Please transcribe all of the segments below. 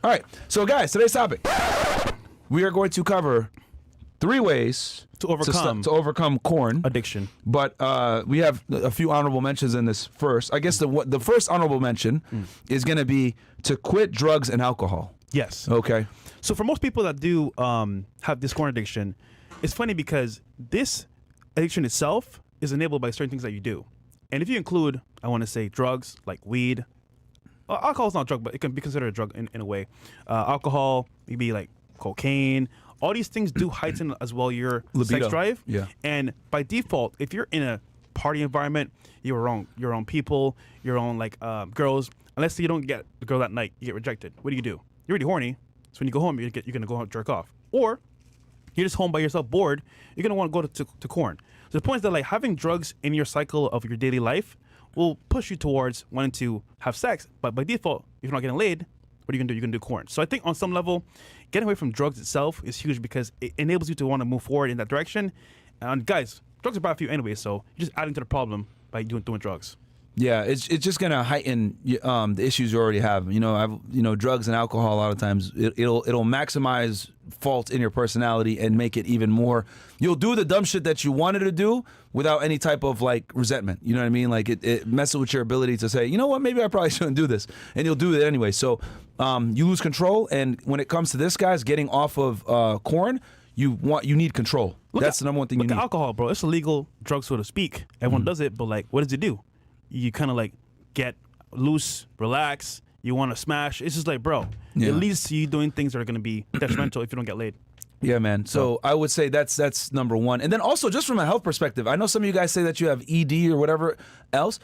All right. So, guys, today's topic, we are going to cover 3 ways To overcome corn addiction. But we have a few honorable mentions in this first. I guess the first honorable mention is going to be to quit drugs and alcohol. Yes. Okay. So for most people that do have this corn addiction, it's funny because this addiction itself is enabled by certain things that you do. And if you include, I want to say, drugs like weed, alcohol is not a drug, but it can be considered a drug in a way. Alcohol, maybe like cocaine. All these things do heighten as well your libido. sex drive. Yeah. And by default, if you're in a party environment, you're around your own people, your own like girls. Unless you don't get the girl that night, you get rejected. What do? You're already horny. So when you go home, you're gonna go home and jerk off. Or you're just home by yourself, bored. You're gonna want to go to corn. So the point is that like having drugs in your cycle of your daily life will push you towards wanting to have sex. But by default, if you're not getting laid, what are you gonna do? You're gonna do corn. So I think on some level, getting away from drugs itself is huge because it enables you to want to move forward in that direction. And guys, drugs are bad for you anyway, so you're just adding to the problem by doing drugs. Yeah, it's just gonna heighten the issues you already have. Drugs and alcohol. A lot of times, it'll maximize fault in your personality and make it even more. You'll do the dumb shit that you wanted to do without any type of like resentment. You know what I mean? Like it messes with your ability to say, you know what, maybe I probably shouldn't do this, and you'll do it anyway. So you lose control. And when it comes to this, guys, getting off of corn, you need control. That's the number one thing you need. Look at alcohol, bro. It's a legal drug, so to speak. Everyone does it, but like, what does it do? You kind of like get loose, relax. You want to smash. It's just like, bro, it leads to you doing things that are going to be detrimental if you don't get laid. Yeah, man. So I would say that's number one. And then also just from a health perspective, I know some of you guys say that you have ED or whatever else.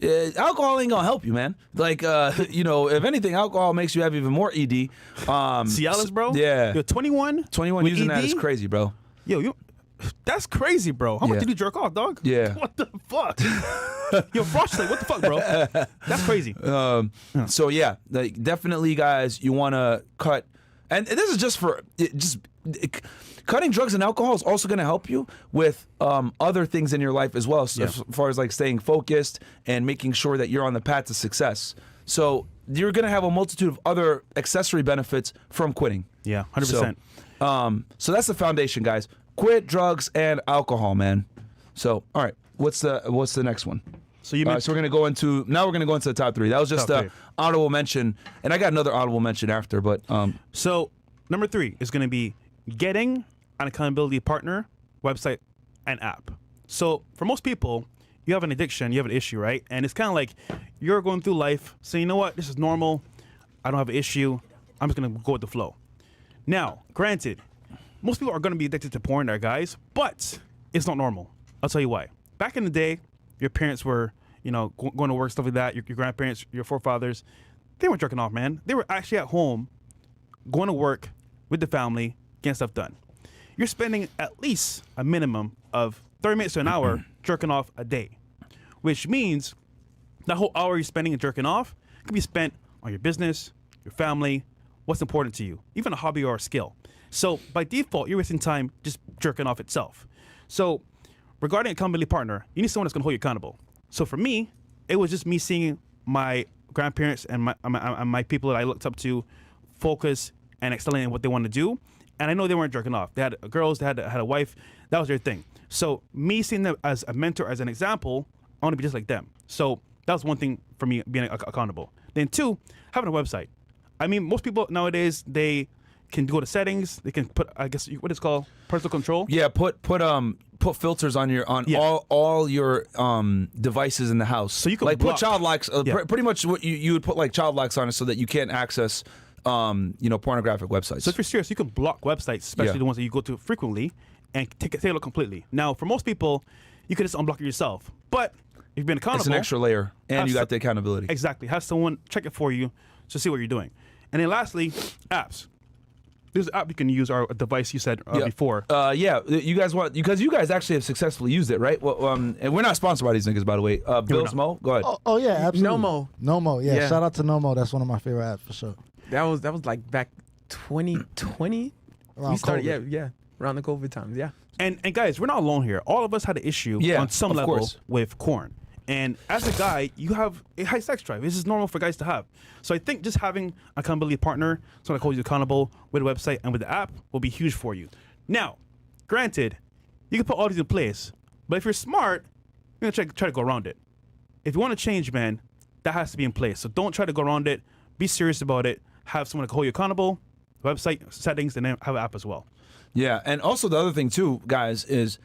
Alcohol ain't gonna help you, man. Like, if anything, alcohol makes you have even more ED. Cialis, bro? Yeah. You're 21? 21 using ED? that is crazy, bro. Yo, that's crazy, bro. How much did you jerk off, dog? Yeah. What the fuck? Yo, Frost, like, what the fuck, bro? That's crazy. So yeah, like, definitely, guys, you want to cut. And this is just for cutting drugs and alcohol is also going to help you with other things in your life as well, so as far as like staying focused and making sure that you're on the path to success. So you're going to have a multitude of other accessory benefits from quitting. Yeah, 100%. So that's the foundation, guys. Quit drugs and alcohol, man. So all right, what's the next one? So we're gonna go into the top 3. That was just an honorable mention, and I got another honorable mention after. But so number 3 is gonna be getting an accountability partner, website, and app. So for most people, you have an addiction, you have an issue, right? And it's kind of like you're going through life saying, you know what, this is normal. I don't have an issue. I'm just gonna go with the flow. Now, granted, most people are gonna be addicted to porn, there, guys, but it's not normal. I'll tell you why. Back in the day, your parents were, going to work, stuff like that. Your grandparents, your forefathers, they weren't jerking off, man. They were actually at home, going to work with the family, getting stuff done. You're spending at least a minimum of 30 minutes to an hour jerking off a day, which means that whole hour you're spending jerking off can be spent on your business, your family, what's important to you, even a hobby or a skill. So by default, you're wasting time just jerking off itself. So regarding a accountability partner, you need someone that's going to hold you accountable. So for me, it was just me seeing my grandparents and my people that I looked up to focus and excelling in what they want to do. And I know they weren't jerking off. They had girls, they had a wife. That was their thing. So me seeing them as a mentor, as an example, I want to be just like them. So that was one thing for me, being accountable. Then 2, having a website. I mean, most people nowadays, they can go to settings. They can put, I guess, what it's called, personal control. Yeah, put filters on all your devices in the house. So you can put child locks. Pretty much what you would put like child locks on it so that you can't access pornographic websites. So if you're serious, you can block websites, especially the ones that you go to frequently, and take a look completely. Now, for most people, you can just unblock it yourself. But if you've been accountable, it's an extra layer, and you got the accountability. Exactly. Have someone check it for you to see what you're doing. And then lastly, apps. There's an app you can use, or a device you said before. You guys because you guys actually have successfully used it, right? Well, and we're not sponsored by these niggas, by the way. Bill's Mo, go ahead. Oh yeah, absolutely. Nomo, yeah. Shout out to Nomo. That's one of my favorite apps for sure. That was like back 2020. Around we started, COVID. around the COVID times, yeah. And guys, we're not alone here. All of us had an issue on some level with corn. And as a guy, you have a high sex drive. This is normal for guys to have. So I think just having an accountability partner, someone that holds you accountable with a website and with the app will be huge for you. Now, granted, you can put all these in place, but if you're smart, you're gonna try to go around it. If you want to change, man, that has to be in place. So don't try to go around it. Be serious about it. Have someone to hold you accountable, website settings, and then have an app as well. Yeah, and also the other thing too, guys, is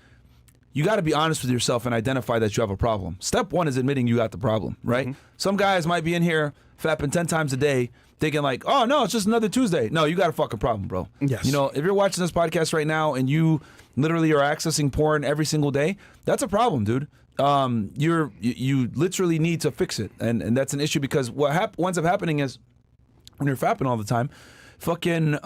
you got to be honest with yourself and identify that you have a problem. Step one is admitting you got the problem, right? Some guys might be in here fapping 10 times a day, thinking like, oh, no, it's just another Tuesday. No, you got a fucking problem, bro. Yes. You know, if you're watching this podcast right now and you literally are accessing porn every single day, that's a problem, dude. You literally need to fix it. And that's an issue because what ends up happening is when you're fapping all the time, fucking...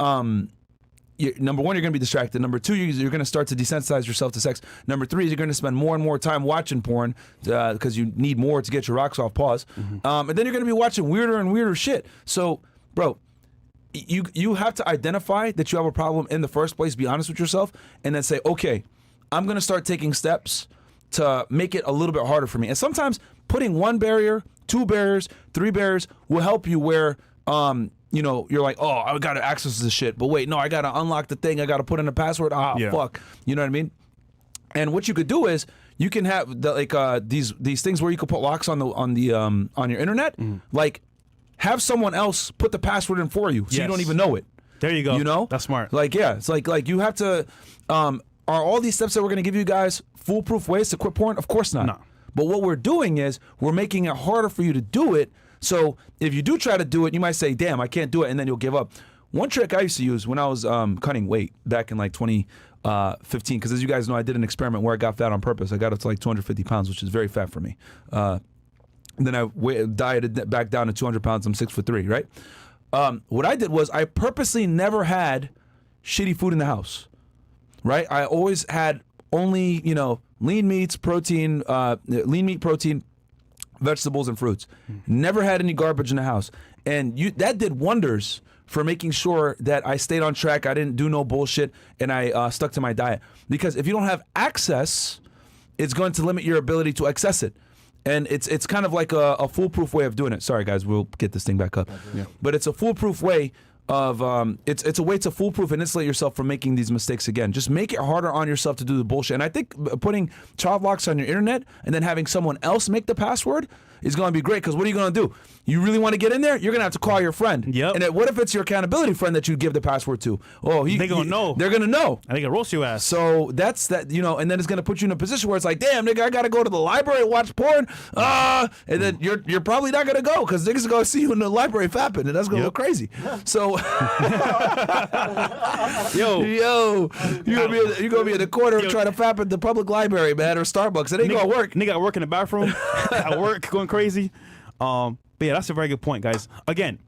number one, you're going to be distracted. Number two, you're going to start to desensitize yourself to sex. Number three, you're going to spend more and more time watching porn because you need more to get your rocks off pause. And then you're going to be watching weirder and weirder shit. So, bro, you have to identify that you have a problem in the first place, be honest with yourself, and then say, okay, I'm going to start taking steps to make it a little bit harder for me. And sometimes putting one barrier, two barriers, three barriers will help you where... you know, you're like, oh, I got to access this shit. But wait, no, I got to unlock the thing. I got to put in a password. Fuck. You know what I mean? And what you could do is you can have these things where you could put locks on your internet. Like, have someone else put the password in for you, so you don't even know it. There you go. You know, that's smart. Like, yeah, it's like you have to. Are all these steps that we're gonna give you guys foolproof ways to quit porn? Of course not. No. But what we're doing is we're making it harder for you to do it. So if you do try to do it, you might say, damn, I can't do it, and then you'll give up. One trick I used to use when I was cutting weight back in like 2015, because as you guys know, I did an experiment where I got fat on purpose. I got up to like 250 pounds, which is very fat for me. And then I dieted back down to 200 pounds. I'm 6'3", right? What I did was I purposely never had shitty food in the house, right? I always had only, lean meat, protein, vegetables and fruits. Never had any garbage in the house. And that did wonders for making sure that I stayed on track, I didn't do no bullshit, and I stuck to my diet. Because if you don't have access, it's going to limit your ability to access it. And it's kind of like a foolproof way of doing it. Sorry, guys, we'll get this thing back up. Yeah. But it's a foolproof way of it's a way to foolproof and insulate yourself from making these mistakes again. Just make it harder on yourself to do the bullshit. And I think putting child locks on your internet and then having someone else make the password is going to be great, because what are you going to do? You really want to get in there? You're going to have to call your friend. Yep. And what if it's your accountability friend that you give the password to? Oh, they're going to know. They're going to know. And they can roast your ass. So that's that, and then it's going to put you in a position where it's like, damn, nigga, I got to go to the library and watch porn. And then you're probably not going to go because niggas are going to see you in the library fapping, and that's going to look crazy. So, you're going to be in the corner trying to fap at the public library, man, or Starbucks. It ain't going to work. Nigga at work in the bathroom, at work going crazy. But yeah, that's a very good point, guys. Again,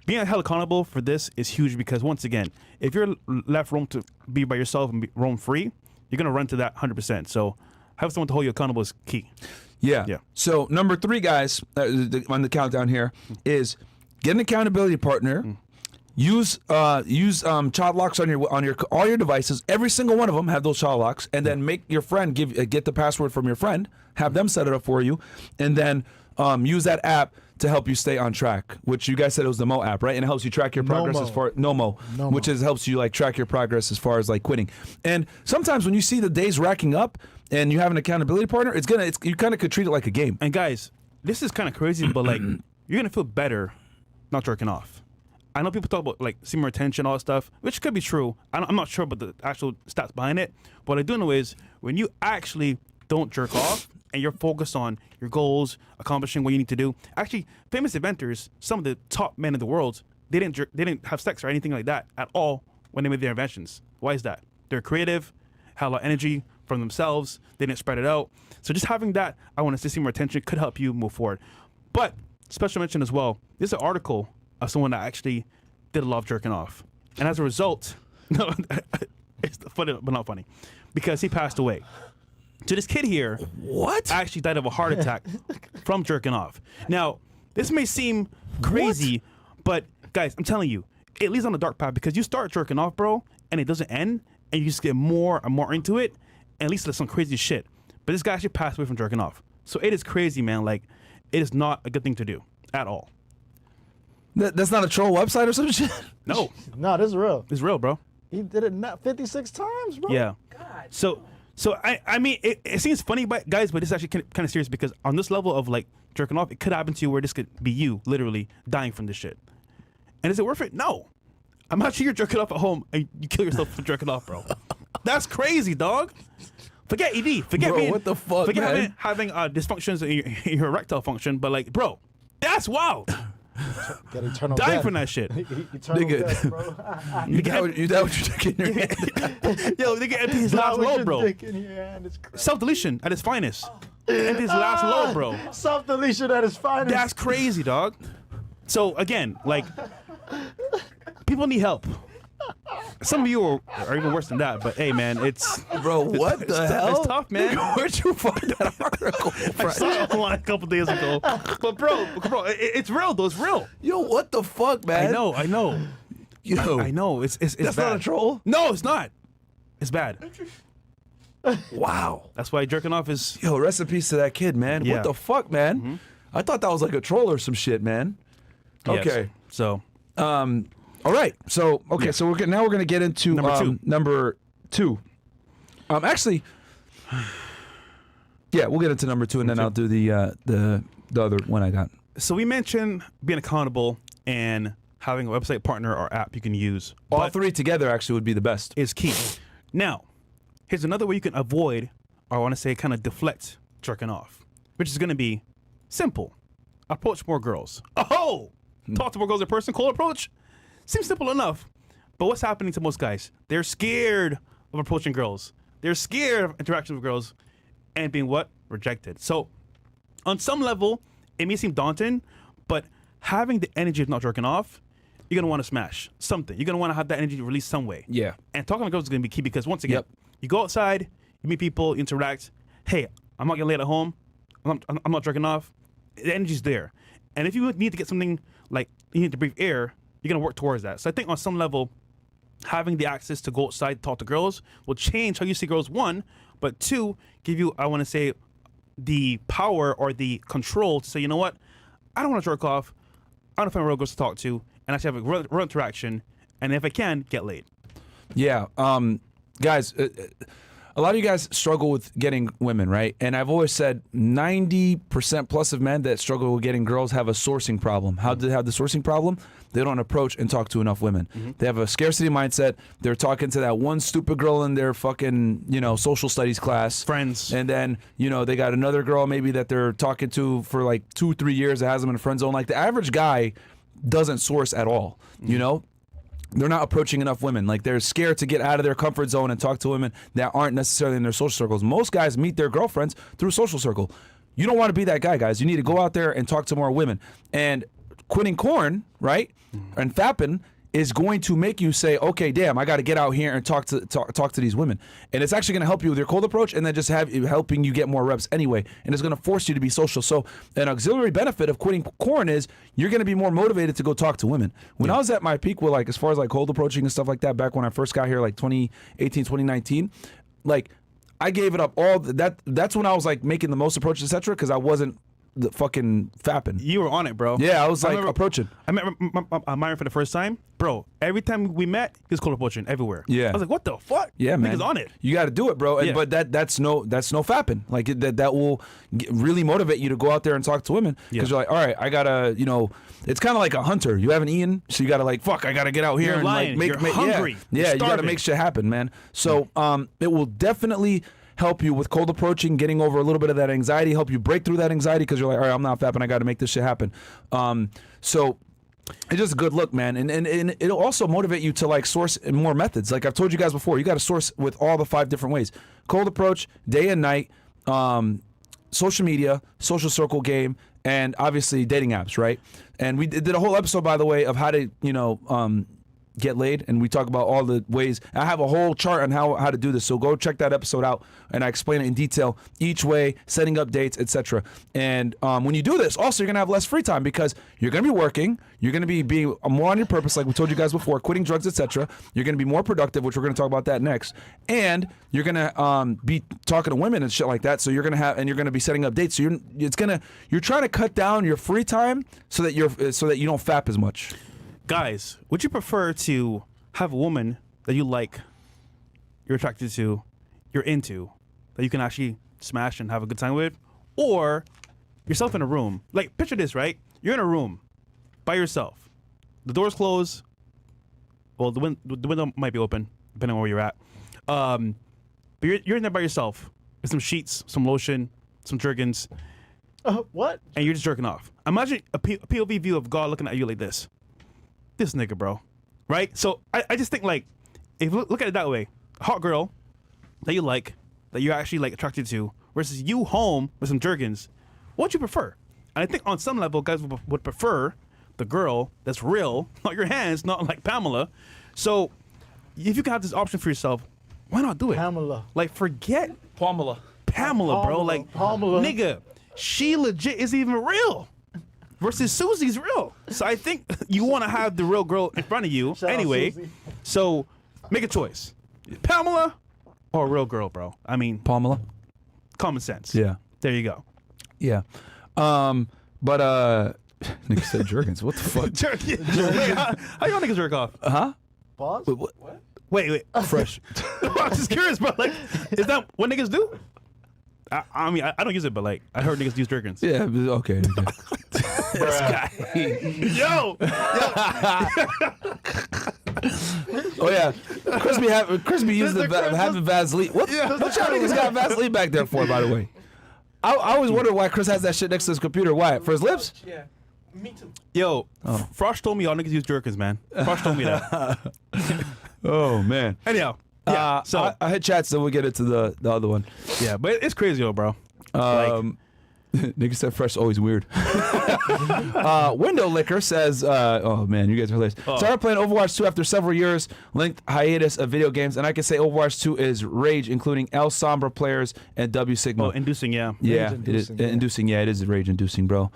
being held accountable for this is huge, because once again, if you're left roam to be by yourself and be roam free, you're going to run to that 100%. So have someone to hold you accountable is key. Yeah. So number 3, guys, on the countdown here is get an accountability partner. Use child locks on your all your devices. Every single one of them have those child locks, and then make your friend get the password from your friend. Have them set it up for you, and then use that app to help you stay on track. Which you guys said it was the Mo app, right? And it helps you track your progress as far Nomo, which helps you like track your progress as far as like quitting. And sometimes when you see the days racking up and you have an accountability partner, you kind of could treat it like a game. And guys, this is kind of crazy, but like you're gonna feel better not jerking off. I know people talk about like semen retention, all that stuff, which could be true. I'm not sure about the actual stats behind it. But what I do know is when you actually don't jerk off and you're focused on your goals, accomplishing what you need to do. Actually, famous inventors, some of the top men in the world, they didn't have sex or anything like that at all when they made their inventions. Why is that? They're creative, had a lot of energy from themselves. They didn't spread it out. So just having that, I want to say, semen retention could help you move forward. But special mention as well, there's an article of someone that actually did a lot of jerking off. And as a result, no, it's funny, but not funny, because he passed away. So this kid here actually died of a heart attack from jerking off. Now, this may seem crazy, but guys, I'm telling you, it leads on the dark path, because you start jerking off, bro, and it doesn't end, and you just get more and more into it, and it leads to some crazy shit. But this guy actually passed away from jerking off. So it is crazy, man. Like, it is not a good thing to do at all. That's not a troll website or some shit. No, No, this is real. it's real, bro. He did it 56 times, bro. Yeah. So I mean, it seems funny, but guys, but it's actually kind of serious because on this level of like jerking off, it could happen to you where this could be you literally dying from this shit. And is it worth it? No. Imagine you're jerking off at home and you kill yourself for jerking off, bro. That's crazy, dog. Forget ED. Forget Bro, being, what the fuck, Forget man? having dysfunctions in your erectile function, but like, bro, that's wild. Get eternal Dying death. from that shit. Eternal Nigga. death, bro. You that what you're taking your hand? Yo, nigga empty his Not last with load, your bro. dick in your hand, it's crazy. Self-deletion at its finest. Empty his last load, bro. Self-deletion at its finest. That's crazy, dog. So again, like, people need help. Some of you are even worse than that, but hey, man, it's Bro, what the hell? It's tough, man. Where'd you find that article I from? saw it online a couple days ago. But bro, it's real though. It's real. Yo, what the fuck, man? I know. Yo, I know. It's that's bad. not a troll? No, it's not. It's bad. Wow. That's why jerking off is. Yo, rest in peace to that kid, man. Yeah. What the fuck, man? I thought that was like a troll or some shit, man. Yes. Okay. So All right. So so now we're gonna get into Number two. number 2. Actually, yeah, we'll get into number 2, and then I'll do the other one I got. So we mentioned being accountable and having a website partner or app you can use. All but 3 together actually would be the best. is key. Now, here's another way you can avoid, or I want to say kind of deflect jerking off, which is going to be simple. Approach more girls. Oh! Talk to more girls in person. Cold approach. Seems simple enough. But what's happening to most guys? They're scared of approaching girls. They're scared of interactions with girls and being what? Rejected. So, on some level, it may seem daunting, but having the energy of not jerking off, you're going to want to smash something. You're going to want to have that energy released some way. Yeah. And talking to girls is going to be key because once again, Yep. you go outside, you meet people, you interact. Hey, I'm not going to lay at home. I'm not jerking off. The energy's there. And if you need to get something like you need to breathe air, you're going to work towards that. So I think on some level, having the access to go outside, talk to girls will change how you see girls, 1, but 2, give you, I want to say, the power or the control to say, you know what? I don't want to jerk off. I want to find real girls to talk to and actually have a real interaction. And if I can, get laid. Yeah. Guys, a lot of you guys struggle with getting women, right? And I've always said 90% plus of men that struggle with getting girls have a sourcing problem. How do they have the sourcing problem? They don't approach and talk to enough women. They have a scarcity mindset. They're talking to that one stupid girl in their fucking, social studies class. Friends. And then, they got another girl maybe that they're talking to for like 2-3 years that has them in a friend zone. Like the average guy doesn't source at all, They're not approaching enough women. Like they're scared to get out of their comfort zone and talk to women that aren't necessarily in their social circles. Most guys meet their girlfriends through social circle. You don't want to be that guy, guys. You need to go out there and talk to more women. And quitting corn, right, and fapping is going to make you say, okay, damn, I got to get out here and talk to these women. And it's actually going to help you with your cold approach and then just helping you get more reps anyway. And it's going to force you to be social. So an auxiliary benefit of quitting corn is you're going to be more motivated to go talk to women. When I was at my peak with as far as cold approaching and stuff like that, back when I first got here, 2018, 2019, I gave it up all that's when I was making the most approaches, etc. because I wasn't the fucking fapping. You were on it, bro. Yeah, I was remember- approaching. I met Myron for the first time. Bro, every time we met, he was cold approaching everywhere. Yeah. I was like, what the fuck? Yeah, man. Niggas on it. You got to do it, bro. And, Yeah. But that's no fapping. That will really motivate you to go out there and talk to women because Yeah. you're like, all right, I gotta, it's kind of like a hunter. You haven't eaten, so you gotta fuck, I gotta get out here You're and lying. make You're hungry. Yeah, You're you gotta starving. make shit happen, man. So it will definitely help you with cold approaching, getting over a little bit of that anxiety, help you break through that anxiety because you're like, all right, I'm not fapping, I got to make this shit happen. So it's just a good look, man. And it'll also motivate you to source in more methods. Like I've told you guys before, you got to source with all the 5 different ways. Cold approach, day and night, social media, social circle game, and obviously dating apps, right? And we did a whole episode, by the way, of how to, get laid, and we talk about all the ways. I have a whole chart on how to do this, so go check that episode out, and I explain it in detail each way, setting up dates, etc. And when you do this, also you're gonna have less free time because you're gonna be working, you're gonna be being more on your purpose, like we told you guys before, quitting drugs, etc. You're gonna be more productive, which we're gonna talk about that next, and you're gonna be talking to women and shit like that. So you're gonna be setting up dates. So you're trying to cut down your free time so that you don't fap as much. Guys, would you prefer to have a woman that you like, you're attracted to, you're into, that you can actually smash and have a good time with, or yourself in a room? Like, picture this, right? You're in a room by yourself. The door's closed. Well, the window might be open, depending on where you're at. But you're in there by yourself with some sheets, some lotion, some Jergens, What? and you're just jerking off. Imagine a POV view of God looking at you like this. This nigga, bro. Right? So I just think, like, if you look at it that way, a hot girl that you like, that you're actually like attracted to, versus you home with some Jergens, what would you prefer? And I think on some level, guys would prefer the girl that's real, not your hands, not like Pamela. So if you can have this option for yourself, why not do it? Pamela. Like, forget Pamela. Pamela, bro. Like, Pamela. nigga, she legit isn't even real. Versus Susie's real. So I think you want to have the real girl in front of you Shout out anyway. Susie. So make a choice. Pamela or a real girl, bro. I mean, Pamela. common sense. Yeah. There you go. Yeah. But nigga said Jergens. What the fuck? Wait, how you want niggas jerk off? Huh? Pause. Wait, what? Wait. Fresh. I'm just curious, bro. Like, is that what niggas do? I mean, I don't use it, but like, I heard niggas use Jergens. Yeah. Okay. This guy. Yo. Oh yeah. Crispy used having Vaseline. What y'all niggas got Vaseline back there for? By the way, I always wonder why Chris has that shit next to his computer. Why? For his lips? Yeah, me too. Yo, Frosh told me y'all niggas use Jergens, man. Frosh told me that. Oh man. Anyhow. Yeah, so I hit chat, so we'll get into the other one. yeah, but it's crazy, though, bro. Nigga said Fresh always weird. Window Liquor says, oh man, you guys are hilarious. Started playing Overwatch 2 after several years, linked hiatus of video games, and I can say Overwatch 2 is rage, including El Sombra players and W Sigma. Oh, inducing, yeah. Yeah, Rage it is inducing, yeah. inducing. Yeah, it is rage inducing, bro.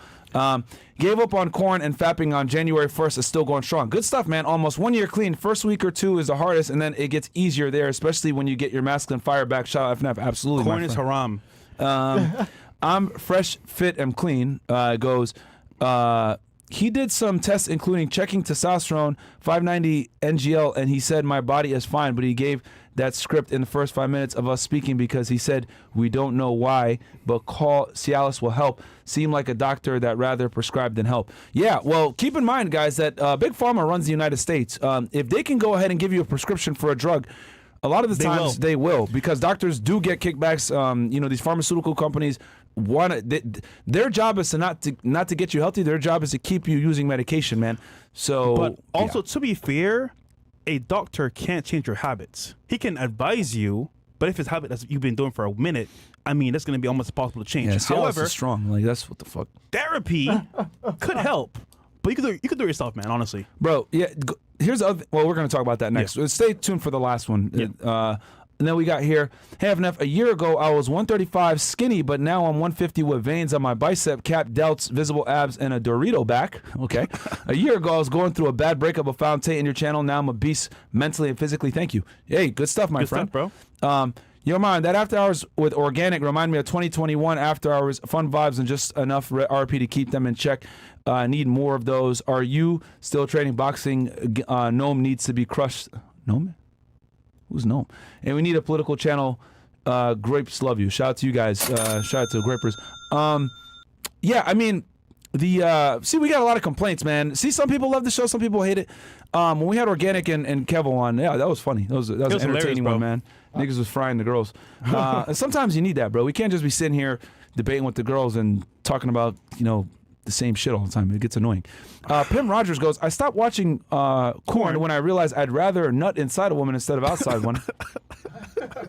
Gave up on corn and fapping on January 1st is still going strong. Good stuff, man. Almost 1 year clean. First week or two is the hardest, and then it gets easier there, especially when you get your masculine fire back. Shout out FNF, absolutely. Corn my is friend. haram. I'm fresh, fit, and clean. Goes. He did some tests, including checking testosterone, 590 NGL, and he said my body is fine. But he gave that script in the first 5 minutes of us speaking because he said we don't know why, but call Cialis will help. Seem like a doctor that rather prescribe than help. Yeah, well, keep in mind, guys, that Big Pharma runs the United States. If they can go ahead and give you a prescription for a drug, a lot of the times they will, because doctors do get kickbacks. These pharmaceutical companies their job is to not to get you healthy. Their job is to keep you using medication, man. So, But also, to be fair, a doctor can't change your habits. He can advise you, but if it's habit that you've been doing for a minute, I mean, that's going to be almost impossible to change. yeah, Cialis However, is strong. Like that's what the fuck, therapy could help, but you could do it yourself, man. Honestly, bro. Yeah, here's the other. Well, we're gonna talk about that next. Yeah. Stay tuned for the last one. Yeah. And then we got here, hey FNF, a year ago I was 135 skinny, but now I'm 150 with veins on my bicep, cap, delts, visible abs, and a Dorito back. Okay. A year ago I was going through a bad breakup, but found Tate in your channel. Now I'm a beast mentally and physically. Thank you. Hey, good stuff, my good friend. stuff, bro. Yo, man, that after hours with organic remind me of 2021 after hours, fun vibes and just enough RP to keep them in check. Need more of those. Are you still training boxing? Gnome needs to be crushed. Gnome? Who's Gnome? And we need a political channel. Grapes love you. Shout out to you guys. Shout out to the Grapers. Yeah, I mean, we got a lot of complaints, man. See, some people love the show, some people hate it. When we had Organic and Kevo on, yeah, that was funny. That was an entertaining one, man. Niggas was frying the girls. And sometimes you need that, bro. We can't just be sitting here debating with the girls and talking about, the same shit all the time. It gets annoying. Pim Rogers goes, I stopped watching Corn when I realized I'd rather nut inside a woman instead of outside one.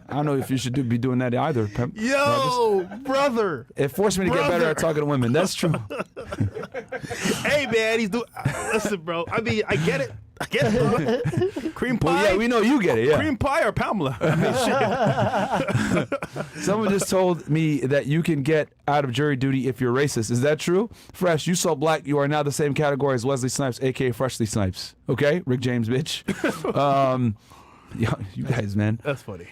I don't know if you should be doing that either, Pim. Yo, brother. It forced me to get better at talking to women. That's true. Hey, man, he's doing. Listen, bro. I mean, I get it. I get it. Cream pie. Well, yeah, we know you get it. Yeah. Cream pie or Pamela? Someone just told me that you can get out of jury duty if you're racist. Is that true? Fresh, you so black, you are now the same category as Wesley Snipes, aka Freshly Snipes. Okay, Rick James, bitch. Yeah, you guys, man. That's funny.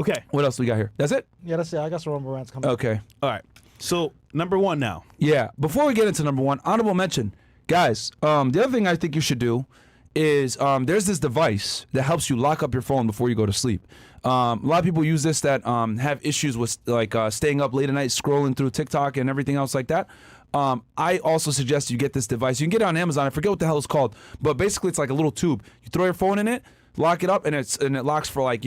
Okay, what else we got here? That's it. Yeah, that's it. I got some rumble rants coming. Okay. All right. So number one now. Yeah. Before we get into number one, honorable mention, guys. The other thing I think you should do is there's this device that helps you lock up your phone before you go to sleep. A lot of people use this that have issues with like staying up late at night scrolling through TikTok and everything else like that. I also suggest you get this device. You can get it on Amazon. I forget what the hell it's called, but basically it's like a little tube. You throw your phone in it, lock it up, and it locks for like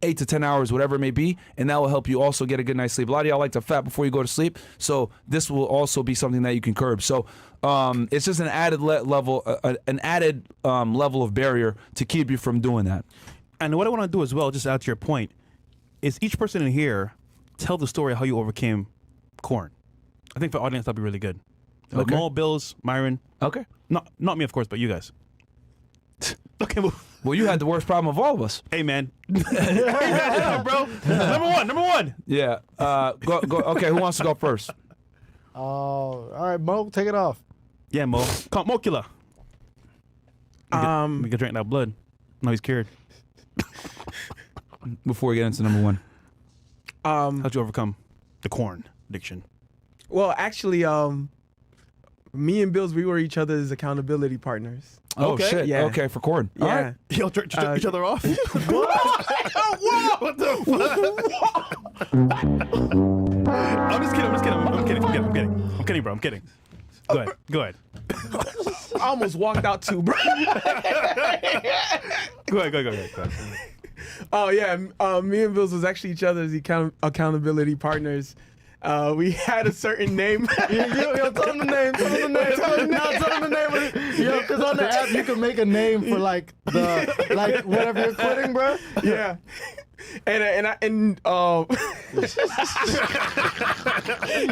8 to 10 hours, whatever it may be, and that will help you also get a good night's sleep. A lot of y'all like to fat before you go to sleep, so this will also be something that you can curb. So it's just an added level of barrier to keep you from doing that. And what I want to do as well, just add to your point, is each person in here tell the story of how you overcame corn. I think for the audience that'd be really good. Like Okay. Mo, Bills, Myron. Okay. Not me, of course, but you guys. Okay, well, Well, you had the worst problem of all of us. hey man. Hey man, bro. Number one. Yeah. Go. Okay, who wants to go first? All right, Mo, take it off. Yeah, Mo. Come on, Mokula. We can drink that blood. No, he's cured. Before we get into number one. How'd you overcome the corn addiction? Well, actually, me and Bills, we were each other's accountability partners. Oh Okay. shit. Yeah. Okay, for corn. All Yeah. right. Y'all jerk each other off? What the fuck? I'm just kidding. I'm kidding, bro. I'm kidding. Go ahead. I almost walked out too, bro. Go ahead. Oh yeah, me and Bills was actually each other's accountability partners. We had a certain name. Yo, tell him the name. Tell him the name. Yo, because on the app you can make a name for like whatever you're quitting, bro. Yeah. And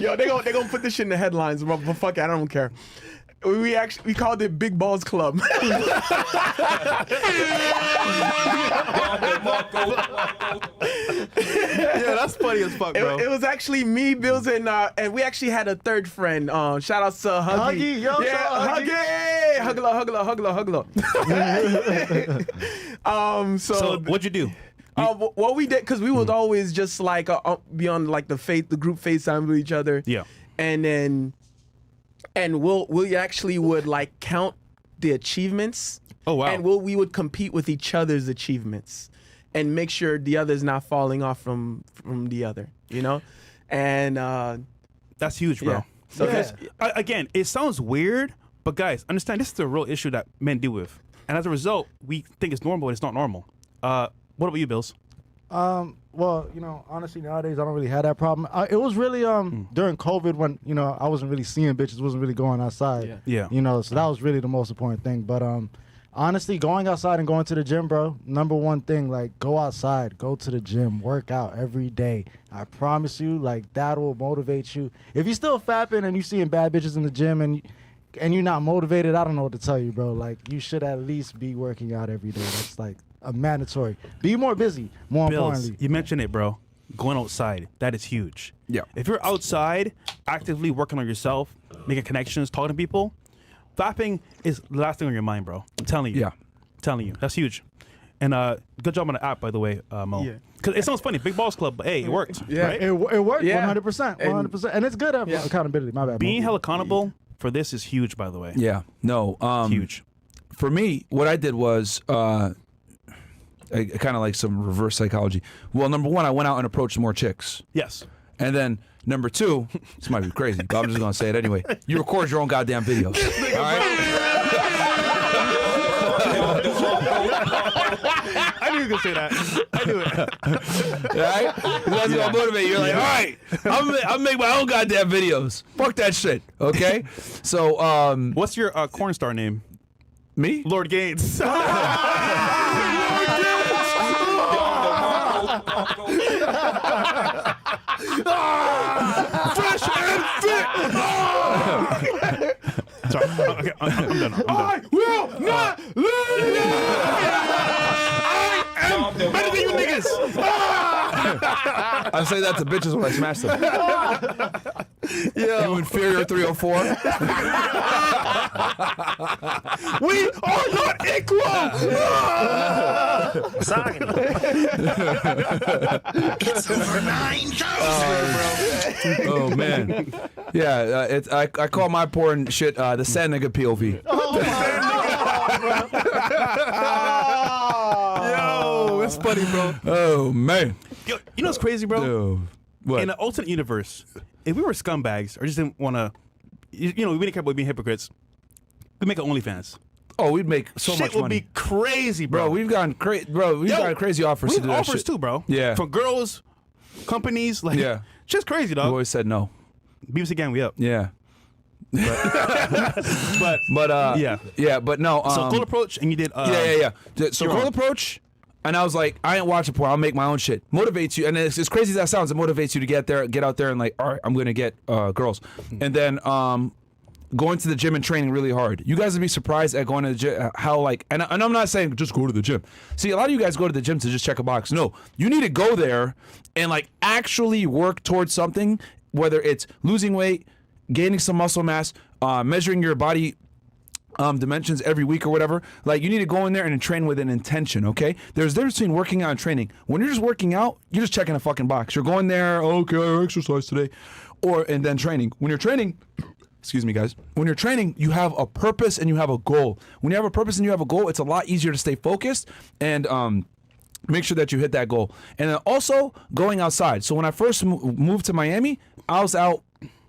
yo, they gonna put this shit in the headlines, but fuck it, I don't care. We called it Big Balls Club. Yeah, that's funny as fuck, bro. It was actually me, Bills, and we actually had a third friend. Shout out to Huggy. Huggy, yo, yeah, shout out Huggy. Hugla. So what'd you do? What we did, because we would always just like be on like the group FaceTime with each other. Yeah. And then, we actually would like count the achievements. Oh, wow. And we would compete with each other's achievements and make sure the other's not falling off from the other, you know? And That's huge, bro. yeah. So Yeah. Again, it sounds weird, but guys, understand this is a real issue that men deal with. And as a result, we think it's normal, but it's not normal. What about you, Bills? Well, honestly, nowadays I don't really have that problem. It was really during COVID when I wasn't really seeing bitches, wasn't really going outside. Yeah. So that was really the most important thing. But honestly, going outside and going to the gym, bro. Number one thing, like go outside, go to the gym, work out every day. I promise you, like that will motivate you. If you're still fapping and you seeing bad bitches in the gym and you're not motivated, I don't know what to tell you, bro. Like you should at least be working out every day. That's like a mandatory. Be more busy. More Bills, importantly. you mentioned it, bro. Going outside, that is huge. Yeah. If you're outside, actively working on yourself, making connections, talking to people, fapping is the last thing on your mind, bro. I'm telling you. Yeah. I'm telling you. That's huge. And good job on the app, by the way, Mo. Yeah. Because it sounds funny, Big Balls Club, but hey, it worked. Yeah. Right? It worked Yeah. 100%. 100%. And it's good at accountability. My bad. Being Mo. held accountable for this is huge, by the way. Yeah. No. Huge. For me, what I did was kind of like some reverse psychology. Well, number one, I went out and approached more chicks. Yes. And then number two, this might be crazy, but I'm just gonna say it anyway. You record your own goddamn videos. All right? I knew you were going to say that. I knew it. All right? 'Cause that's gonna motivate you. You're like, all right, I'm make my own goddamn videos. Fuck that shit. Okay? So What's your corn star name? me? Lord Gaines. Fresh and fit. Sorry. Okay, I'm done. I will not lose. I am better than you niggas. I say that to bitches when I smash them. You inferior 304. We are not equal. It's over 9,000, bro. Oh man, yeah. I call my porn shit the sad nigga POV. Yo, that's funny, bro. Oh man. Yo, you know what's crazy, bro? Yo, what? In an alternate universe, if we were scumbags or just didn't want to, we didn't care about being hypocrites, we'd make an OnlyFans. Oh, we'd make so Shit much would money, be crazy, bro. bro. We've gotten gotten crazy offers We to have do that offers shit. too, bro. Yeah. From girls, companies, like, Yeah. just crazy, We dog. always said no. BBC gang, we up. Yeah, But but yeah. but no. So cold approach, and you did. Yeah. So you're cold on. approach, and I was like, I ain't watching porn. I'll make my own shit. Motivates you, and it's as crazy as that sounds, it motivates you to get out there, and like, all right, I'm gonna get girls, and then going to the gym and training really hard. You guys would be surprised at going to the gym, how like, and I'm not saying just go to the gym. See, a lot of you guys go to the gym to just check a box. No, you need to go there and like actually work towards something, whether it's losing weight, gaining some muscle mass, measuring your body dimensions every week or whatever. Like, you need to go in there and train with an intention, okay? There's a difference between working out and training. When you're just working out, you're just checking a fucking box. You're going there, okay, I exercise today, and then training. When you're training, excuse me, guys. When you're training, you have a purpose and you have a goal. When you have a purpose and you have a goal, it's a lot easier to stay focused and make sure that you hit that goal. And then also going outside. So when I first moved to Miami, I was out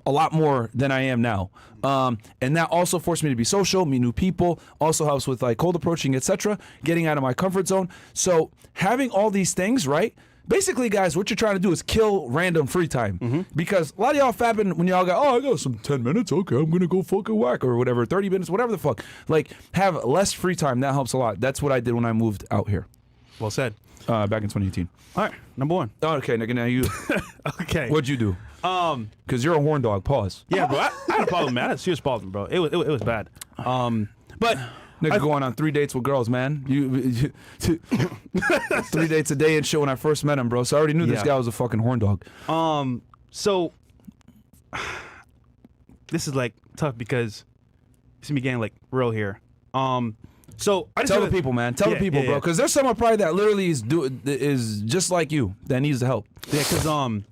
a lot more than I am now. And that also forced me to be social, meet new people, also helps with like cold approaching, etc., getting out of my comfort zone. So having all these things, right? Basically, guys, what you're trying to do is kill random free time. Because a lot of y'all fapping when y'all go, oh, I got some 10 minutes, okay, I'm going to go fucking whack or whatever, 30 minutes, whatever the fuck. Like, have less free time. That helps a lot. That's what I did when I moved out here Well said. back in 2018. All right, number one. Oh, okay, nigga, now you. Okay. What'd you do? Because you're a horn dog. Pause. Yeah, bro. I had a problem, man. I had a serious problem, bro. It was bad. But Nigga going on 3 dates with girls, man. You 3 dates a day and shit when I first met him, bro. So I already knew this Yeah. guy was a fucking horn dog. so this is like tough because it's me getting like real here. So I just Tell the wanna- people, man. Tell Yeah, the people, yeah, bro. yeah. Because there's someone probably that literally is just like you that needs the help. Yeah, because I'm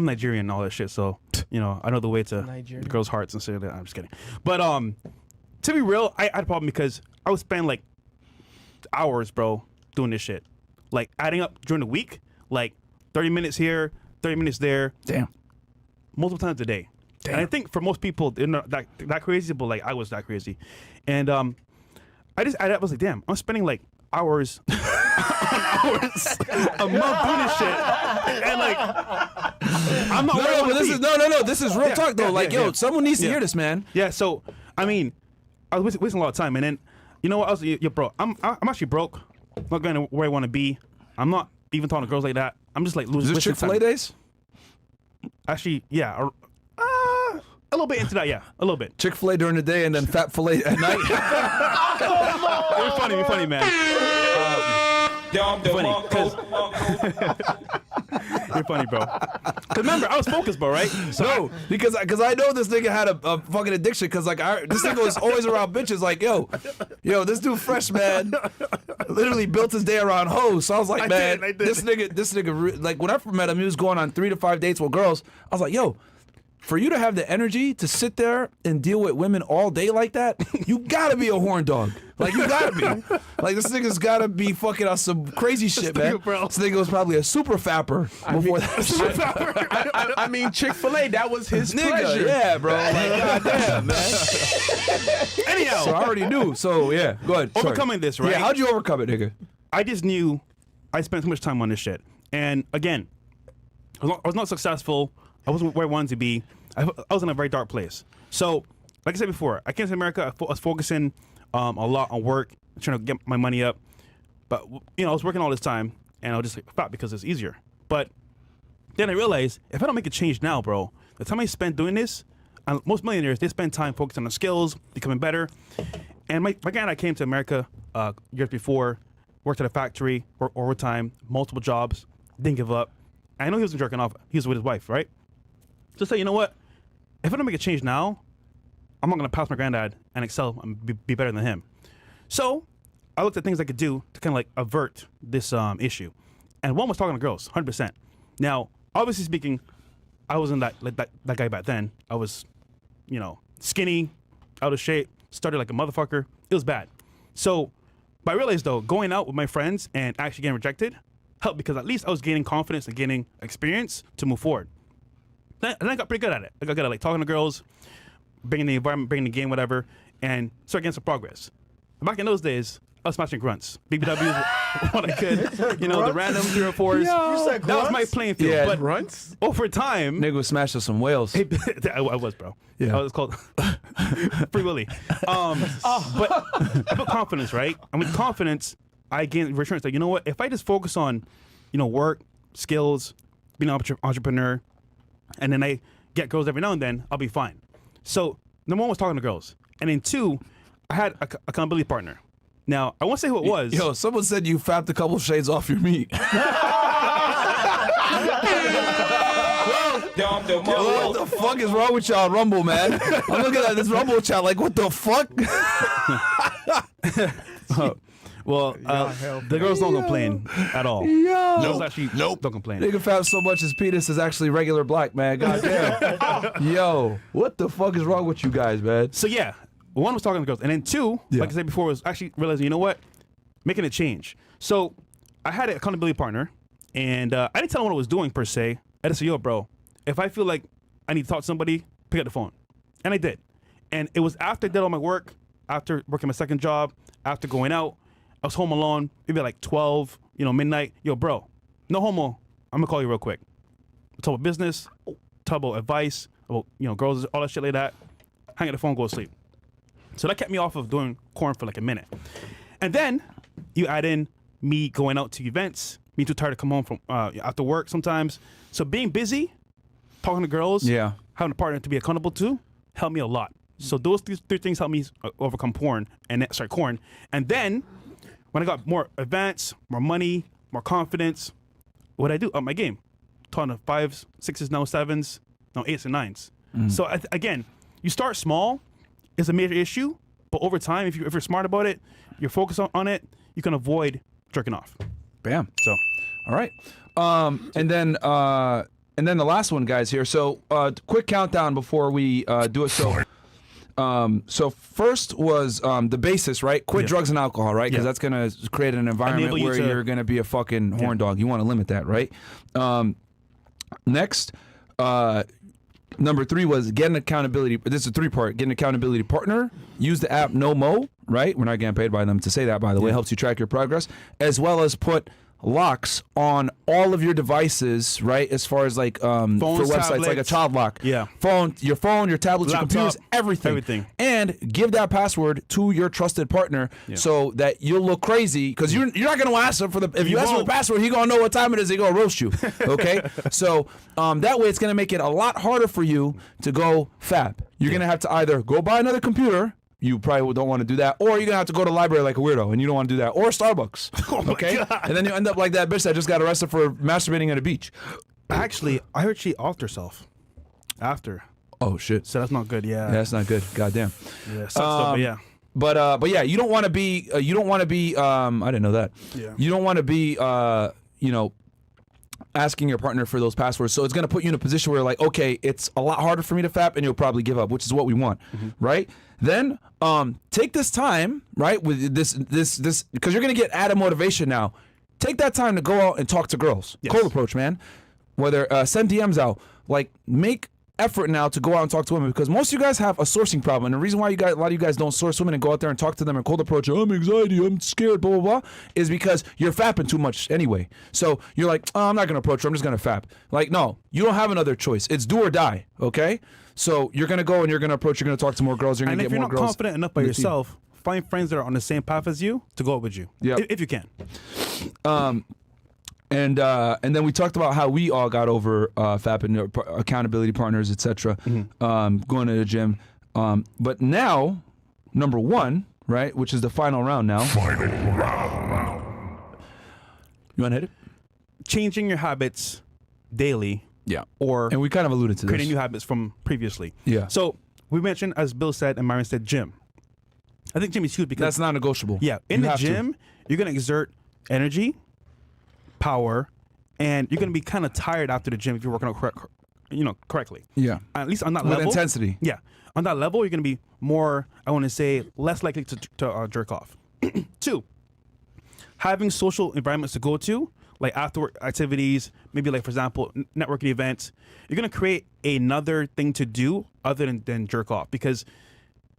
Nigerian and all that shit, so I know the way to Nigerian. the girls' hearts and shit. I'm just kidding. But to be real, I had a problem because I would spend like hours, bro, doing this shit. Like adding up during the week, like 30 minutes here, 30 minutes there, Damn. multiple times a day. And I think for most people, they're not that crazy, but like I was that crazy. And I just added up, I was like, damn, I'm spending like hours on hours a month doing this shit. And like, I'm not where I No, wanna but this be. is no. This is real Yeah, talk though. yeah, Like, yeah, yo, yeah. someone needs to Yeah. hear this, man. Yeah, so I mean, I was wasting a lot of time, and then you know what? I was, yo, bro, I'm actually broke. I'm not going to where I want to be. I'm not even talking to girls like that. I'm just like Is losing. this Chick-fil-A days? Actually, yeah, a little bit into that. Yeah, a little bit. Chick-fil-A during the day and then Fat Filet at night. You're funny, man. Funny, 'cause- You're funny, bro. 'Cause remember, I was focused, bro, right? So No, because I know this nigga had a fucking addiction. Because like this nigga was always around bitches. Like yo, this dude fresh man, literally built his day around hoes. So I was like, I man, did. this nigga, like when I first met him, he was going on 3 to 5 dates with girls. I was like, yo. For you to have the energy to sit there and deal with women all day like that, you gotta be a horn dog. Like, you gotta be. Like, this nigga's gotta be fucking on some crazy shit, man. nigga, bro. This nigga was probably a super fapper before that. I mean, Chick-fil-A, that was his Nigga, pleasure. yeah, bro. Like, goddamn, man. anyhow, So I already knew. So, yeah, go ahead. Sorry. overcoming this, right? Yeah, how'd you overcome it, nigga? I just knew I spent too much time on this shit. And again, I was not successful. I wasn't where I wanted to be. I was in a very dark place. So, like I said before, I came to America. I was focusing a lot on work, trying to get my money up. But, I was working all this time, and I was just like, fat because it's easier. But then I realized, if I don't make a change now, bro, the time I spend doing this, And most millionaires, they spend time focusing on skills, becoming better. And my guy and I came to America years before, worked at a factory, worked overtime, multiple jobs, didn't give up. I know he wasn't jerking off. He was with his wife, right? Just say, you know what? If I don't make a change now, I'm not going to pass my granddad and excel and be better than him. So I looked at things I could do to kind of like avert this issue. And one was talking to girls, 100%. Now, obviously speaking, I wasn't that guy back then. I was, skinny, out of shape, started like a motherfucker. It was bad. So, but I realized though, going out with my friends and actually getting rejected helped because at least I was gaining confidence and gaining experience to move forward. And I got pretty good at it. I got good at like talking to girls, bringing the environment, bringing the game, whatever, and start getting some progress. Back in those days, I was smashing grunts. BBWs, what I could. The random 3 or 4s. said That was my grunts? playing field. Yeah, but Grunts? over time, Nigga was smashing some whales. I was, bro. Yeah. I was called Free Willy. But I put confidence, right? And with confidence, I gain reassurance. Like, you know what? If I just focus on, work, skills, being an entrepreneur, and then I get girls every now and then, I'll be fine. So, number 1 was talking to girls. And then 2, I had a accountability partner. Now, I won't say who it was. Yo, someone said you fapped a couple shades off your meat. Yo, what the fuck is wrong with y'all on Rumble, man? I'm looking at this Rumble chat like, what the fuck? The girls don't complain at all. Yo. Girls actually don't complain. Nigga fap so much his penis is actually regular black, man. Goddamn. Yo, what the fuck is wrong with you guys, man? So yeah, 1 was talking to girls, and then 2, Yeah. like I said before, was actually realizing, you know what, making a change. So I had an accountability partner, and I didn't tell him what I was doing per se. I just said, yo, bro, if I feel like I need to talk to somebody, pick up the phone, and I did. And it was after I did all my work, after working my second job, after going out, I was home alone, maybe like 12, midnight. Yo, bro, no homo. I'm gonna call you real quick. Talk about business, talk about advice, about girls, all that shit like that. Hang up the phone, go to sleep. So that kept me off of doing corn for like a minute. And then you add in me going out to events, me too tired to come home from after work sometimes. So being busy, talking to girls, Yeah. having a partner to be accountable to, helped me a lot. So those 3 things helped me overcome corn. And then when I got more advanced, more money, more confidence, what I do? Up my game. Ton of 5s, 6s, now 7s, now 8s and 9s. So again, you start small. It's a major issue, but over time, if you're smart about it, you're focused on it, you can avoid jerking off. Bam. So, All right. And then the last one, guys, here. So quick countdown before we do it. So first was the basis, right? Quit drugs and alcohol, right? Because that's gonna create an environment Enable you where to- you're gonna be a fucking horn dog. You want to limit that, right? Next, number 3 was get an accountability. This is a 3-part. Get an accountability partner. Use the app NoMo, right? We're not getting paid by them to say that, by the way. It helps you track your progress, as well as put locks on all of your devices, right? As far as like for websites, like a tablets. child lock. Yeah. Your phone, your tablets, your Laptop, computers, everything. And give that password to your trusted partner so that you'll look crazy, because you're not gonna ask him for the. If you ask for the password, he gonna know what time it is. He gonna roast you. Okay. So that way it's gonna make it a lot harder for you to go fap. You're gonna have to either go buy another computer. You probably don't want to do that, or you're gonna have to go to the library like a weirdo, and you don't want to do that, or Starbucks. Okay, and then you end up like that bitch that just got arrested for masturbating at a beach. actually, I heard she offed herself after. Oh shit, So that's not good. Yeah. that's not good. Goddamn. Yeah. Sucks though, but yeah. But yeah, you don't want to be. I didn't know that. Yeah. You don't want to be. Asking your partner for those passwords, so it's going to put you in a position where, like, okay, it's a lot harder for me to fap, and you'll probably give up, which is what we want, right? Then, take this time, right, with this, because you're going to get added motivation now. Take that time to go out and talk to girls. Yes. Cold approach, man. Whether send DMs out, like, make effort now to go out and talk to women, because most of you guys have a sourcing problem, and the reason why a lot of you guys don't source women and go out there and talk to them and cold approach, I'm anxiety, I'm scared, blah blah blah, is because you're fapping too much anyway. So you're like, oh, I'm not gonna approach her, I'm just gonna fap. Like, no, you don't have another choice. It's do or die. Okay, so you're gonna go and you're gonna approach, you're gonna talk to more girls, you're gonna And get if you're more not girls. confident enough by in the team. yourself, find friends that are on the same path as you to go out with you. Yep. If you can. And then we talked about how we all got over fapping, accountability partners, etc. Going to the gym. But now, number one, right, which is the final round now. You want to hit it? Changing your habits daily. Yeah. Or And we kind of alluded to this. creating new habits from previously. Yeah. So we mentioned, as Bill said and Myron said, gym. I think gym is huge because That's not negotiable. yeah, in You the have to. gym, you're gonna exert energy, power, and you're gonna be kind of tired after the gym if you're working out correctly. Yeah. At least on that With level. intensity. Yeah, on that level, you're gonna be more. I want to say less likely to jerk off. 2, having social environments to go to, like after work activities, maybe like for example networking events. You're gonna create another thing to do other than jerk off, because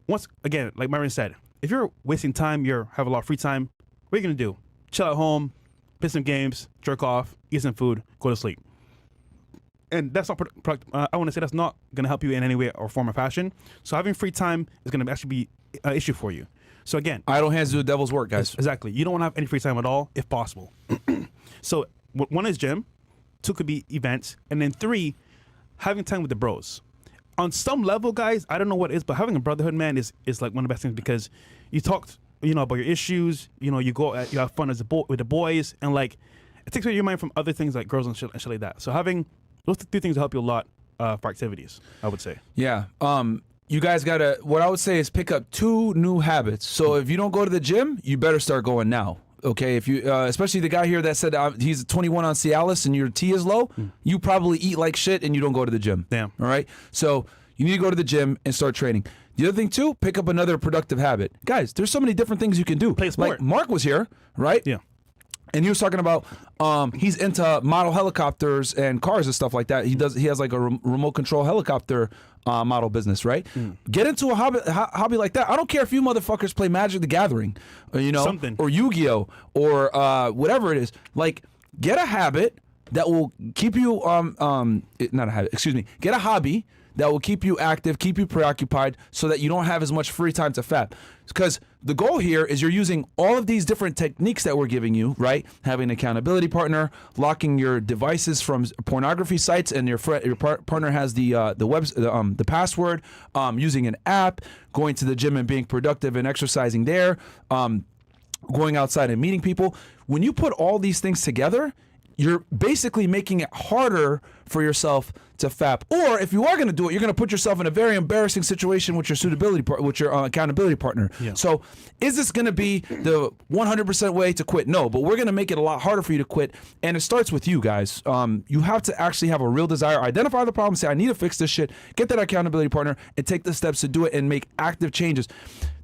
once again, like Myron said, if you're wasting time, you have a lot of free time. What are you gonna do? Chill at home, play some games, jerk off, eat some food, go to sleep. And that's not I want to say that's not going to help you in any way or form or fashion. So having free time is going to actually be an issue for you. So again, Idle hands do the devil's work, guys. exactly, you don't want to have any free time at all if possible. So one is gym, 2 could be events, and then 3, having time with the bros. On some level, guys, I don't know what it is, but having a brotherhood, man, is like one of the best things, because you talk, about your issues. You go, you have fun with the boys, and like it takes away your mind from other things like girls and shit like that. So having those 3 things will help you a lot for activities, I would say. Yeah. You guys gotta. What I would say is pick up 2 new habits. So if you don't go to the gym, you better start going now. Okay. If you, especially the guy here that said he's 21 on Cialis and your T is low, you probably eat like shit and you don't go to the gym. Damn. All right. So you need to go to the gym and start training. The other thing too, pick up another productive habit. Guys, there's so many different things you can do. Play a sport. Like Mark was here, right? Yeah. And he was talking about he's into model helicopters and cars and stuff like that. He has like a remote control helicopter model business, right? Get into a hobby like that. I don't care if you motherfuckers play Magic the Gathering, or, Something. or Yu-Gi-Oh, or whatever it is. Like, get a habit that will keep you not a habit. Excuse me. Get a hobby that will keep you active, keep you preoccupied, so that you don't have as much free time to fap. Because the goal here is you're using all of these different techniques that we're giving you, right? Having an accountability partner, locking your devices from pornography sites, and your partner has the password, using an app, going to the gym and being productive and exercising there, going outside and meeting people. When you put all these things together, you're basically making it harder for yourself to fap. Or if you are going to do it, you're going to put yourself in a very embarrassing situation with your accountability partner. Yeah. So is this going to be the 100% way to quit? No, but we're going to make it a lot harder for you to quit. And it starts with you guys. You have to actually have a real desire, identify the problem, say, I need to fix this shit, get that accountability partner, and take the steps to do it and make active changes.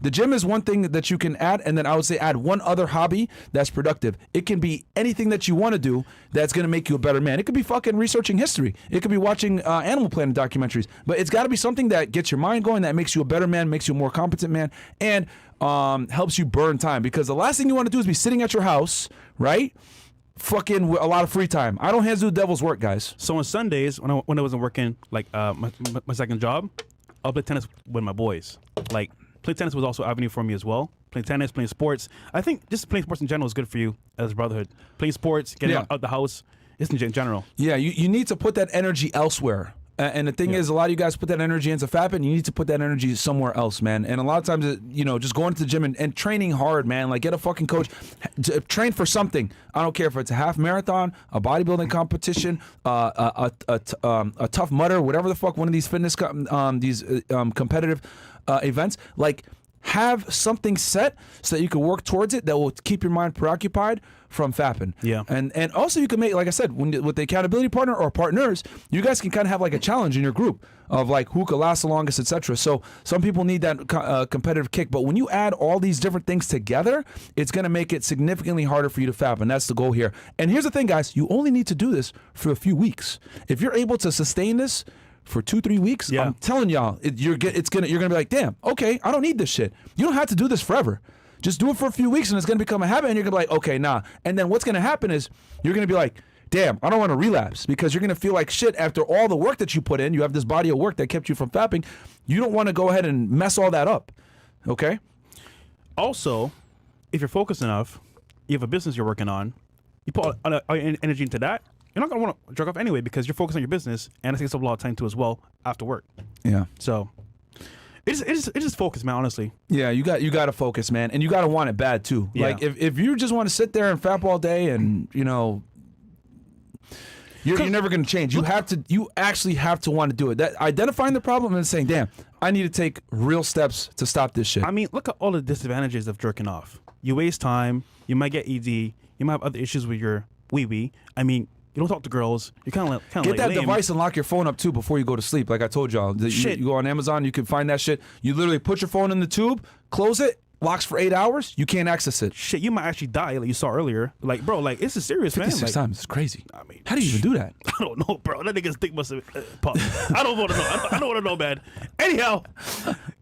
The gym is one thing that you can add, and then I would say add one other hobby that's productive. It can be anything that you want to do that's going to make you a better man. It could be fucking researching history. It could be watching Animal Planet documentaries. But it's got to be something that gets your mind going, that makes you a better man, makes you a more competent man, and helps you burn time. Because the last thing you want to do is be sitting at your house, right? Fucking with a lot of free time. I don't hands do the devil's work, guys. So on Sundays, when I wasn't working, like my second job, I'll play tennis with my boys. Like, play tennis was also an avenue for me as well. Playing tennis, playing sports. I think just playing sports in general is good for you as a brotherhood. Playing sports, getting out the house, just in general. Yeah, you need to put that energy elsewhere. And the thing is, a lot of you guys put that energy into fapping. You need to put that energy somewhere else, man. And a lot of times, just going to the gym and training hard, man. Like, get a fucking coach. Train for something. I don't care if it's a half marathon, a bodybuilding competition, a Tough Mudder, whatever the fuck, one of these fitness competitive events. Like, have something set so that you can work towards it that will keep your mind preoccupied from fapping. Yeah. And also you can make, like I said, with the accountability partner or partners, you guys can kind of have like a challenge in your group of like who could last the longest, etc. So some people need that competitive kick, but when you add all these different things together, it's going to make it significantly harder for you to fap, and that's the goal here. And here's the thing, guys, you only need to do this for a few weeks. If you're able to sustain this for 2-3 weeks, I'm telling y'all, you're gonna be like, damn, okay, I don't need this shit. You don't have to do this forever. Just do it for a few weeks and it's gonna become a habit, and you're gonna be like, okay, nah. And then what's gonna happen is you're gonna be like, damn, I don't want to relapse, because you're gonna feel like shit after all the work that you put in. You have this body of work that kept you from fapping. You don't want to go ahead and mess all that up. Okay? Also, if you're focused enough, you have a business you're working on, you put all your energy into that, you're not gonna want to jerk off anyway because you're focused on your business, and it takes up a lot of time too as well after work. Yeah. So it's just focus, man. Honestly. Yeah, you got to focus, man, and you got to want it bad too. Yeah. Like if you just want to sit there and fap all day, and you're never going to change. You actually have to want to do it. That identifying the problem and saying, "Damn, I need to take real steps to stop this shit." I mean, look at all the disadvantages of jerking off. You waste time. You might get ED. You might have other issues with your wee. I mean, you don't talk to girls. You kind of Get that device and lock your phone up too before you go to sleep. Like I told y'all, Shit. you go on Amazon, you can find that shit. You literally put your phone in the tube, close it, locks for 8 hours. You can't access it. Shit, you might actually die, like you saw earlier. Like, bro, like this is serious, man. 56 Like, times. It's crazy. I mean, How do you even do that? I don't know, bro. That nigga's dick must have popped. I don't want to know. I don't want to know, man. Anyhow,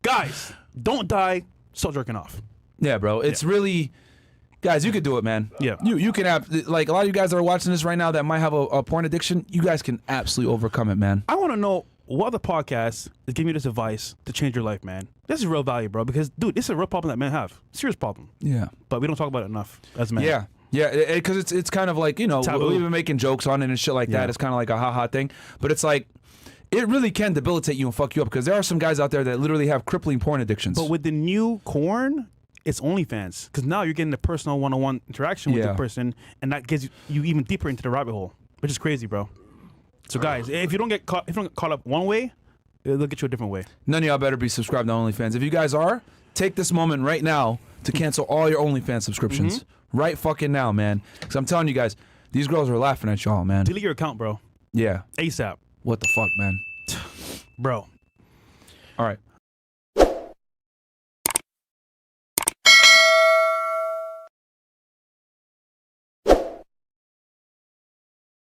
guys, don't die. Start jerking off. Yeah, bro. It's really, guys, you could do it, man. Yeah. You can have, like, a lot of you guys that are watching this right now that might have a porn addiction, you guys can absolutely overcome it, man. I want to know what other podcast is giving you this advice to change your life, man. This is real value, bro. Because, dude, this is a real problem that men have. Serious problem. Yeah. But we don't talk about it enough as men. Yeah. Yeah, because it's kind of like, Taboo. we've been making jokes on it and shit like that. Yeah. It's kind of like a ha-ha thing. But it's like, it really can debilitate you and fuck you up because there are some guys out there that literally have crippling porn addictions. But with the new corn, it's OnlyFans. Because now you're getting the personal one-on-one interaction with the person, and that gets you even deeper into the rabbit hole, which is crazy, bro. So, guys, if you don't get caught up one way, they'll get you a different way. None of y'all better be subscribed to OnlyFans. If you guys are, take this moment right now to cancel all your OnlyFans subscriptions. Right fucking now, man. Because I'm telling you guys, these girls are laughing at y'all, man. Delete your account, bro. Yeah. ASAP. What the fuck, man? Bro. All right.